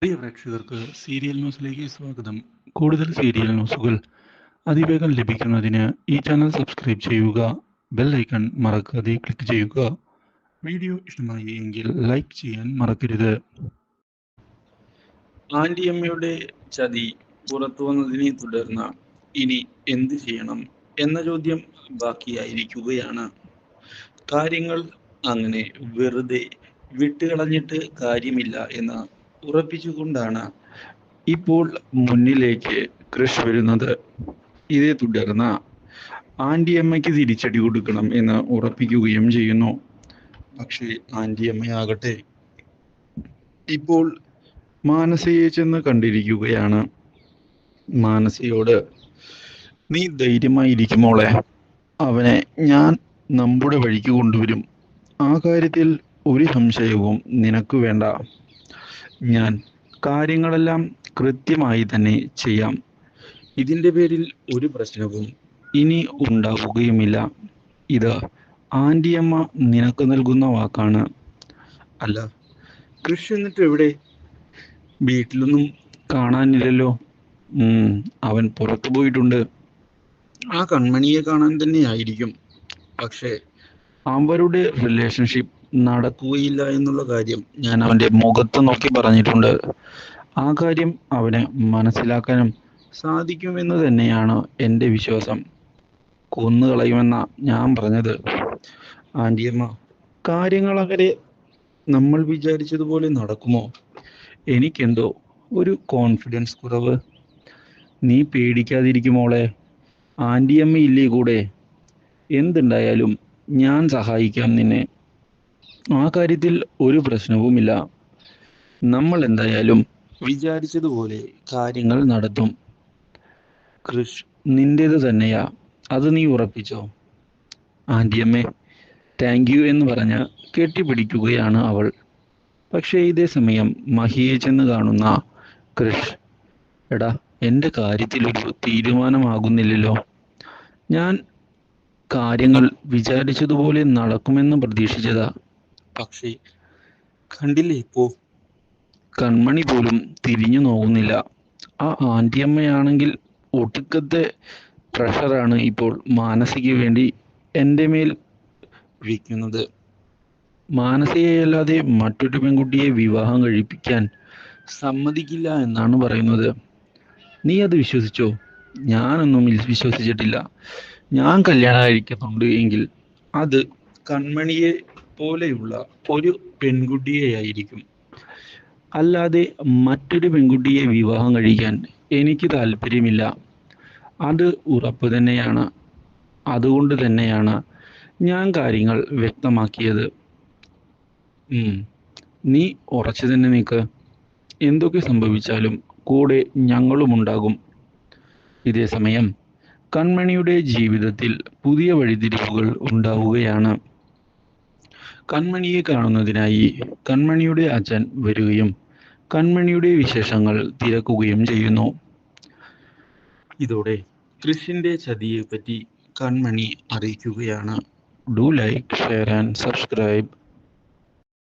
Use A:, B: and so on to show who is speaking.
A: പ്രിയ പ്രേക്ഷകർക്ക് സീരിയൽ ന്യൂസിലേക്ക് സ്വാഗതം. കൂടുതൽ സീരിയൽ ന്യൂസുകൾ അതിവേഗം ലഭിക്കുന്നതിന് ഈ ചാനൽ സബ്സ്ക്രൈബ് ചെയ്യുക. ബെൽ ഐക്കൺ മറക്കാതെ ക്ലിക്ക് ചെയ്യുക. വീഡിയോ ഇഷ്ടമായി എങ്കിൽ ലൈക്ക് ചെയ്യാൻ മറക്കരുത്. ആന്റിയമ്മയുടെ ചതി പുറത്തു വന്നതിനെ തുടർന്ന് ഇനി എന്ത് ചെയ്യണം എന്ന ചോദ്യം ബാക്കിയായിരിക്കുകയാണ്. കാര്യങ്ങൾ അങ്ങനെ വെറുതെ വിട്ടുകളഞ്ഞിട്ട് കാര്യമില്ല എന്ന് ഉറപ്പിച്ചുകൊണ്ടാണ് ഇപ്പോൾ മുന്നിലേക്ക് കൃഷ് വരുന്നത്. ഇതേ തുടർന്ന് ആന്റിയമ്മയ്ക്ക് തിരിച്ചടി കൊടുക്കണം എന്ന് ഉറപ്പിക്കുകയും ചെയ്യുന്നു. പക്ഷേ ആന്റിയമ്മയാകട്ടെ ഇപ്പോൾ മാനസയെ ചെന്ന് കണ്ടിരിക്കുകയാണ്. മാനസയോട്, നീ ധൈര്യമായിരിക്കുമോളെ, അവനെ ഞാൻ നമ്മുടെ വഴിക്ക് കൊണ്ടുവരും. ആ കാര്യത്തിൽ ഒരു സംശയവും നിനക്ക് വേണ്ട. ഞാൻ കാര്യങ്ങളെല്ലാം കൃത്യമായി തന്നെ ചെയ്യാം. ഇതിൻ്റെ പേരിൽ ഒരു പ്രശ്നവും ഇനി ഉണ്ടാവുകയുമില്ല. ഇത് ആന്റിയമ്മ നിനക്ക് നൽകുന്ന വാക്കാണ്. അല്ല, കൃഷി എന്നിട്ട് എവിടെ? വീട്ടിലൊന്നും കാണാനില്ലല്ലോ. അവൻ പുറത്തു പോയിട്ടുണ്ട്. ആ കൺമണിയെ കാണാൻ തന്നെയായിരിക്കും. പക്ഷേ അവരുടെ റിലേഷൻഷിപ്പ് നടക്കുകയില്ല എന്നുള്ള കാര്യം ഞാൻ അവൻ്റെ മുഖത്ത് നോക്കി പറഞ്ഞിട്ടുണ്ട്. ആ കാര്യം അവന് മനസ്സിലാക്കാനും സാധിക്കുമെന്ന് തന്നെയാണ് എൻ്റെ വിശ്വാസം. കൊന്നുകളയുമെന്ന ഞാൻ പറഞ്ഞത്. ആന്റിയമ്മ, കാര്യങ്ങളങ്ങനെ നമ്മൾ വിചാരിച്ചതുപോലെ നടക്കുമോ? എനിക്കെന്തോ ഒരു കോൺഫിഡൻസ് കുറവ്. നീ പേടിക്കാതിരിക്കുമോളെ, ആന്റിയമ്മ ഇല്ലേ കൂടെ? എന്തുണ്ടായാലും ഞാൻ സഹായിക്കാം നിന്നെ. ആ കാര്യത്തിൽ ഒരു പ്രശ്നവുമില്ല. നമ്മൾ എന്തായാലും വിചാരിച്ചതുപോലെ കാര്യങ്ങൾ നടത്തും. കൃഷ് നിന്റേത് തന്നെയാ, അത് നീ ഉറപ്പിച്ചോ. ആന്റിയമ്മേ, താങ്ക് യു എന്ന് പറഞ്ഞ് കെട്ടിപ്പിടിക്കുകയാണ് അവൾ. പക്ഷേ ഇതേ സമയം മഹിയെ ചെന്ന് കാണുന്ന കൃഷ്, എടാ, എൻ്റെ കാര്യത്തിലൊരു തീരുമാനമാകുന്നില്ലല്ലോ. ഞാൻ കാര്യങ്ങൾ വിചാരിച്ചതുപോലെ നടക്കുമെന്ന് പ്രതീക്ഷിച്ചതാ. പക്ഷേ കണ്ടില്ലേ ഇപ്പോ, കൺമണി പോലും തിരിഞ്ഞു നോക്കുന്നില്ല. ആ ആന്റിയമ്മയാണെങ്കിൽ ഒടുക്കത്തെ പ്രഷറാണ് ഇപ്പോൾ മാനസിക്ക് വേണ്ടി എൻ്റെ മേൽ വയ്ക്കുന്നത്. മാനസികയല്ലാതെ മറ്റൊരു പെൺകുട്ടിയെ വിവാഹം കഴിപ്പിക്കാൻ സമ്മതിക്കില്ല എന്നാണ് പറയുന്നത്. നീ അത് വിശ്വസിച്ചോ? ഞാനൊന്നും വിശ്വസിച്ചിട്ടില്ല. ഞാൻ കല്യാണം കഴിക്കുന്നുണ്ട് എങ്കിൽ അത് കൺമണിയെ പോലെയുള്ള ഒരു പെൺകുട്ടിയെയായിരിക്കും. അല്ലാതെ മറ്റൊരു പെൺകുട്ടിയെ വിവാഹം കഴിക്കാൻ എനിക്ക് താല്പര്യമില്ല. അത് ഉറപ്പ് തന്നെയാണ്. അതുകൊണ്ട് തന്നെയാണ് ഞാൻ കാര്യങ്ങൾ വ്യക്തമാക്കിയത്. നീ ഉറച്ചു തന്നെ നിൽക്ക്. എന്തൊക്കെ സംഭവിച്ചാലും കൂടെ ഞങ്ങളുമുണ്ടാകും. ഇതേ സമയം കൺമണിയുടെ ജീവിതത്തിൽ പുതിയ വഴിത്തിരിവുകൾ ഉണ്ടാവുകയാണ്. കൺമണിയെ കാണുന്നതിനായി കൺമണിയുടെ അച്ഛൻ വരികയും കൺമണിയുടെ വിശേഷങ്ങൾ തിരക്കുകയും ചെയ്യുന്നു. ഇതോടെ കൃഷിന്റെ ചതിയെ പറ്റി കൺമണി അറിയിക്കുകയാണ്. Do like, share and subscribe.